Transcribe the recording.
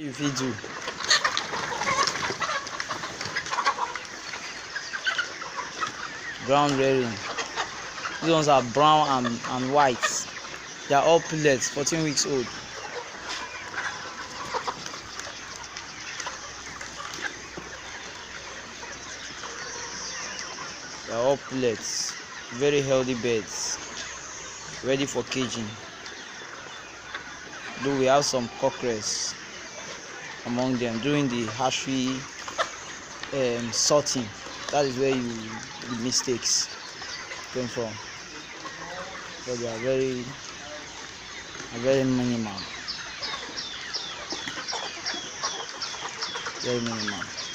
If you do brown rearing, these ones are brown and white. They are all pullets, 14 weeks old. They are all pullets, very healthy birds, ready for caging. Though we have some cockerels among them during the hatchery sorting. That is where the mistakes came from. So they are very minimal. Very minimal.